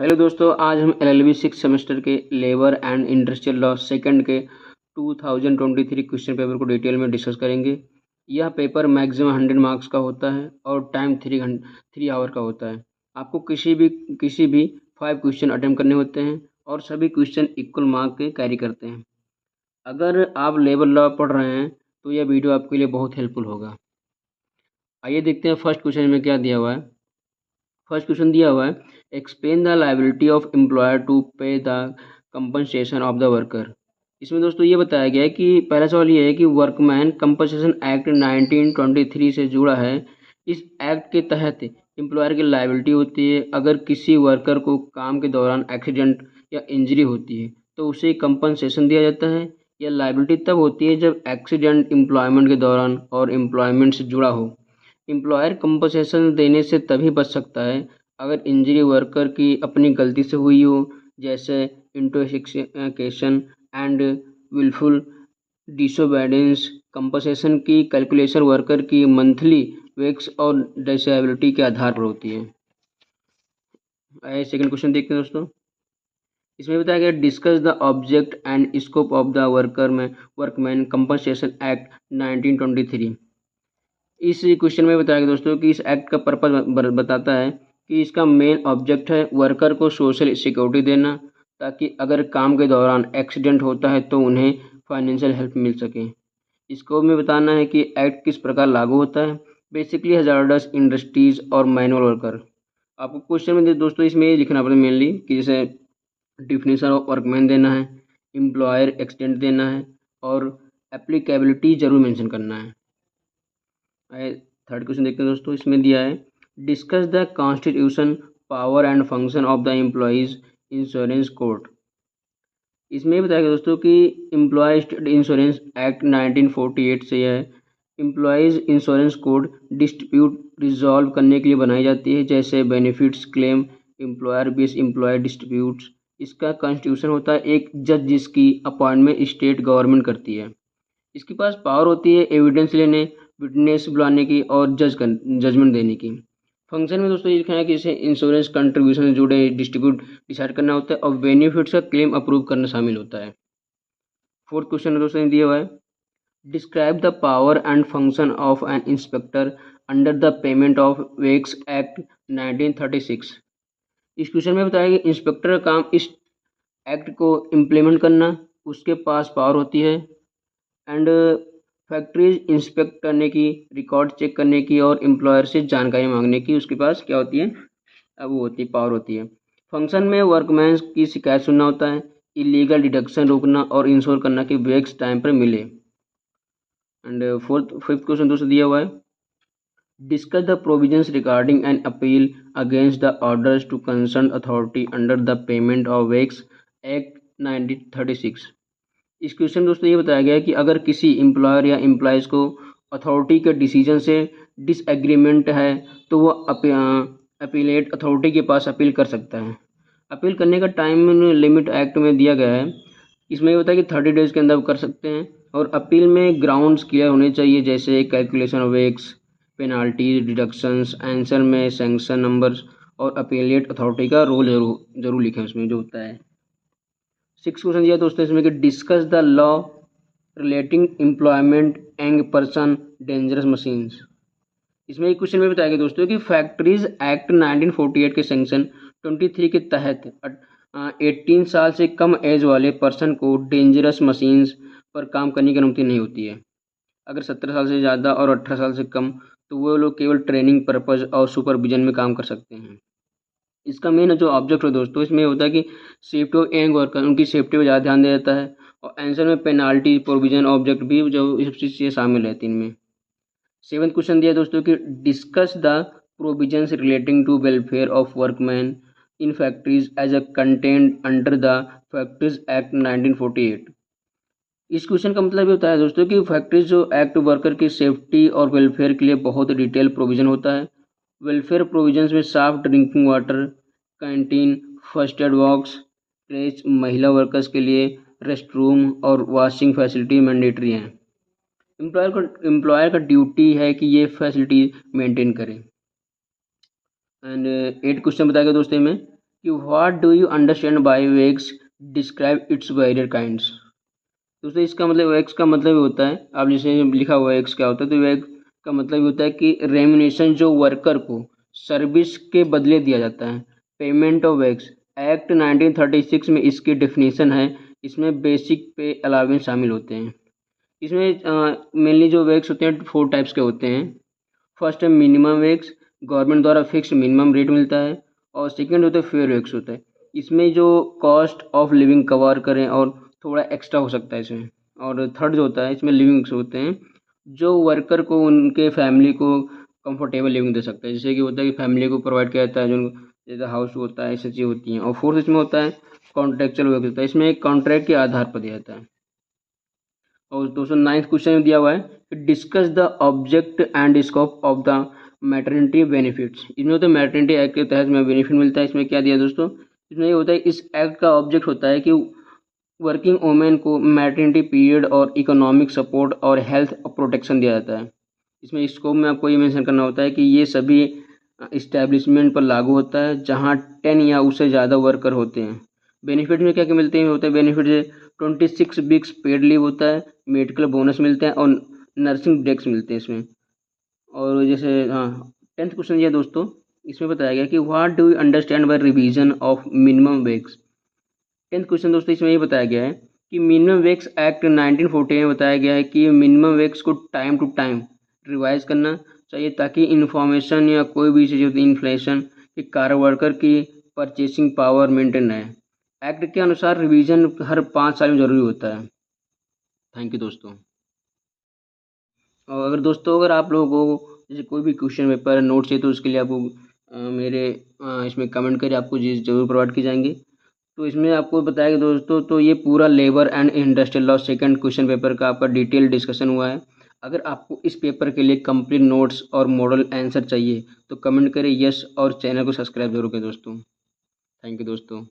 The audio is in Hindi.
हेलो दोस्तों, आज हम एलएलबी सिक्स सेमेस्टर के labour and industrial law second के 2023 क्वेश्चन पेपर को डिटेल में डिस्कस करेंगे। यह पेपर मैक्सिमम 100 मार्क्स का होता है और टाइम 3 आवर का होता है। आपको किसी भी 5 क्वेश्चन अटेम्प्ट करने होते हैं और सभी क्वेश्चन इक्वल मार्क के कैरी करते हैं। अगर आप लेबर लॉ पढ़ रहे हैं तो यह वीडियो आपके लिए बहुत हेल्पफुल होगा। आइए देखते हैं फर्स्ट क्वेश्चन में क्या दिया हुआ है। फर्स्ट क्वेश्चन दिया हुआ है, explain the liability of employer to pay the compensation of the worker. इसमें दोस्तों ये बताया गया है कि पहला सवाल ये है कि वर्कमैन कंपनसेशन एक्ट 1923 से जुड़ा है। इस एक्ट के तहत एम्प्लॉयर की लायबिलिटी होती है अगर किसी वर्कर को काम के दौरान एक्सीडेंट या इंजरी होती है तो उसे कंपनसेशन दिया जाता है। यह लायबिलिटी तब होती है जब एक्सीडेंट एम्प्लॉयमेंट के दौरान और एम्प्लॉयमेंट से जुड़ा हो। एम्प्लॉयर कंपनसेशन देने से तभी बच सकता है अगर इंजरी वर्कर की अपनी गलती से हुई हो, जैसे intoxication and wilful disobedience. Compensation की कैलकुलेशन वर्कर की मंथली वेक्स और डिसेबिलिटी के आधार पर होती है। सेकंड क्वेश्चन देखते हैं दोस्तों। इसमें बताया गया, discuss the object and scope of the workman compensation act 1923। इस क्वेश्चन में बताया गया दोस्तों कि इस एक्ट का पर्पस बताता है कि इसका मेन ऑब्जेक्ट है वर्कर को सोशल सिक्योरिटी देना, ताकि अगर काम के दौरान एक्सीडेंट होता है तो उन्हें फाइनेंशियल हेल्प मिल सके। स्कोप में बताना है कि एक्ट किस प्रकार लागू होता है, बेसिकली हजार्डस इंडस्ट्रीज और मैनुअल वर्कर। आपको क्वेश्चन में दोस्तों इसमें ये लिखना पड़ेगा मेनली कि जैसे डिफिनेशन ऑफ वर्कमैन देना है, एम्प्लॉयर एक्सीडेंट देना है और एप्लीकेबिलिटी जरूर मेंशन करना है। थर्ड क्वेश्चन देखते हैं दोस्तों। इसमें दिया है, discuss the constitution power and function of the employees insurance code. इसमें बताया गया दोस्तों कि एम्प्लॉय स्टेट इंश्योरेंस एक्ट 1948 से यह employees insurance code dispute resolve करने के लिए बनाई जाती है, जैसे benefits claim, employer base employ disputes. इसका कॉन्स्टिट्यूशन होता है एक जज जिसकी अपॉइंटमेंट स्टेट गवर्नमेंट करती है। इसके पास पावर होती है एविडेंस लेने, विटनेस बुलाने की और जजमेंट देने की। फंक्शन में दोस्तों ये लिखा है कि इसे इंश्योरेंस कंट्रीब्यूशन से जुड़े डिस्ट्रीब्यूट डिसाइड करना होता है और बेनिफिट्स का क्लेम अप्रूव करना शामिल होता है। फोर्थ क्वेश्चन दोस्तों दिया हुआ है, describe the power and function of an inspector under the payment of wages act 1936। इस क्वेश्चन में बताया कि इंस्पेक्टर का काम इस एक्ट को इम्प्लीमेंट करना, उसके पास पावर होती है एंड फैक्ट्रीज इंस्पेक्ट करने की, रिकॉर्ड चेक करने की और एम्प्लॉयर से जानकारी मांगने की उसके पास क्या होती है, अब वो होती है पावर होती है। फंक्शन में वर्कमैन की शिकायत सुनना होता है, इलीगल डिडक्शन रोकना और इंश्योर करना कि वेक्स टाइम पर मिले। एंड फिफ्थ क्वेश्चन दोस्तों दिया हुआ है, discuss the provisions regarding an appeal against the orders to concern authority under the payment of wages act 1936। इस क्वेश्चन दोस्तों ये बताया गया है कि अगर किसी एम्प्लॉयर या एम्प्लॉयज़ को अथॉरिटी के डिसीजन से डिसएग्रीमेंट है तो वो अपीलेट अथॉरिटी के पास अपील कर सकता है। अपील करने का टाइम लिमिट एक्ट में दिया गया है। इसमें ये होता है कि 30 डेज़ के अंदर कर सकते हैं और अपील में ग्राउंड्स क्लियर होने चाहिए, जैसे calculation of wages, penalty, deductions, answer में सैंक्शन नंबर्स और अपीलेट अथॉरिटी का रोल जरूर जरूर लिखें उसमें जो होता है। सिक्स क्वेश्चन दिया दोस्तों इसमें कि discuss the law relating employment and person dangerous machines. इसमें एक क्वेश्चन में बताया गया दोस्तों कि फैक्ट्रीज एक्ट 1948 के सेक्शन 23 के तहत 18 साल से कम एज वाले पर्सन को डेंजरस मशीन्स पर काम करने की अनुमति नहीं होती है। अगर 17 साल से ज़्यादा और 18 साल से कम तो वो लोग केवल ट्रेनिंग पर्पज़ और सुपरविजन में काम कर सकते हैं। इसका मेन जो ऑब्जेक्ट है दोस्तों इसमें होता है कि सेफ्टी ऑफ यंग वर्कर, उनकी सेफ्टी पर ज़्यादा ध्यान दिया जाता है और आंसर में पेनाल्टी प्रोविजन ऑब्जेक्ट भी जो इस चीज़ शामिल है तीन में। सेवंथ क्वेश्चन दिया दोस्तों कि discuss the provisions relating to welfare of workman in factories as a content under the factories act 1948। इस क्वेश्चन का मतलब ये होता है दोस्तों कि फैक्ट्रीज जो एक्ट वर्कर की सेफ्टी और वेलफेयर के लिए बहुत डिटेल प्रोविजन होता है। वेलफेयर प्रोविजंस में साफ drinking water, canteen, first aid box, creche, महिला वर्कर्स के लिए रेस्ट रूम और वॉशिंग फैसिलिटी मैंडेटरी हैं। एम्प्लॉयर का ड्यूटी है कि ये फैसिलिटी मेंटेन करें। एंड 8 क्वेश्चन बताया गया दोस्तों में कि what do you understand by wages, describe its various kinds. दोस्तों इसका मतलब वेक्स का मतलब ये होता है, आप जैसे लिखा हुआ है वेक्स क्या होता है, तो वेक्स का मतलब ये होता है कि रेम्युनेशन जो वर्कर को सर्विस के बदले दिया जाता है। पेमेंट ऑफ वेक्स एक्ट 1936 में इसकी डेफिनेशन है। इसमें बेसिक पे अलाउंस शामिल होते हैं। इसमें मेनली जो वेक्स होते हैं 4 टाइप्स के होते हैं। फर्स्ट है मिनिमम वेक्स, गवर्नमेंट द्वारा फिक्स मिनिमम रेट मिलता है। और सेकंड होता है फेयर वेक्स होता है, इसमें जो कॉस्ट ऑफ लिविंग कवर करें और थोड़ा एक्स्ट्रा हो सकता है इसमें। और थर्ड जो होता है इसमें लिविंग वेक्स होते हैं, जो वर्कर को उनके फैमिली को कंफर्टेबल लिविंग दे सकता है, जैसे कि होता है कि फैमिली को प्रोवाइड किया जाता है, जो जैसे हाउस होता है, ऐसी चीज़ें होती हैं। और फोर्थ इसमें होता है कॉन्ट्रेक्चुअल वेक्स होता है, इसमें एक कॉन्ट्रैक्ट के आधार पर दिया जाता है। और 209 क्वेश्चन में दिया हुआ है कि discuss the object and scope of the maternity benefits. इसमें होता है मैटरनिटी एक्ट के तहत में बेनिफिट मिलता है। इसमें क्या दिया दोस्तों, इसमें ये होता है इस एक्ट का ऑब्जेक्ट होता है कि वर्किंग वुमेन को मैटरनिटी पीरियड और इकोनॉमिक सपोर्ट और हेल्थ प्रोटेक्शन दिया जाता है। इसमें स्कोप में आपको ये मेंशन करना होता है कि ये सभी इस्टेब्लिशमेंट पर लागू होता है जहाँ 10 या उससे ज़्यादा वर्कर होते हैं। बेनिफिट में क्या क्या मिलते हैं, होता है बेनिफिट 26 वीक्स पेड लीव होता है, मेडिकल बोनस मिलते हैं और नर्सिंग ब्रेक्स मिलते हैं इसमें। और जैसे हाँ 10th क्वेश्चन ये दोस्तों, इसमें बताया गया कि what do you understand bye revision of minimum wage. 10th question दोस्तों इसमें ये बताया गया है कि मिनिमम वेज एक्ट 1940 में बताया गया है कि मिनिमम वेज को टाइम टू टाइम रिवाइज करना चाहिए, ताकि इन्फॉर्मेशन या कोई भी चीज़ होती है इन्फ्लेशन के कारण वर्कर की परचेसिंग पावर मेंटेन रहे। एक्ट के अनुसार रिवीजन हर 5 साल में ज़रूरी होता है। थैंक यू दोस्तों। और अगर दोस्तों अगर आप लोगों को जैसे कोई भी क्वेश्चन पेपर नोट चाहिए तो उसके लिए आपको मेरे इसमें कमेंट करके आपको जी ज़रूर प्रोवाइड की जाएंगी। तो इसमें आपको बताया कि दोस्तों तो ये पूरा labour and industrial law second question paper का आपका डिटेल डिस्कशन हुआ है। अगर आपको इस पेपर के लिए कंप्लीट नोट्स और मॉडल आंसर चाहिए तो कमेंट करें यस, और चैनल को सब्सक्राइब जरूर करें दोस्तों। थैंक यू दोस्तों।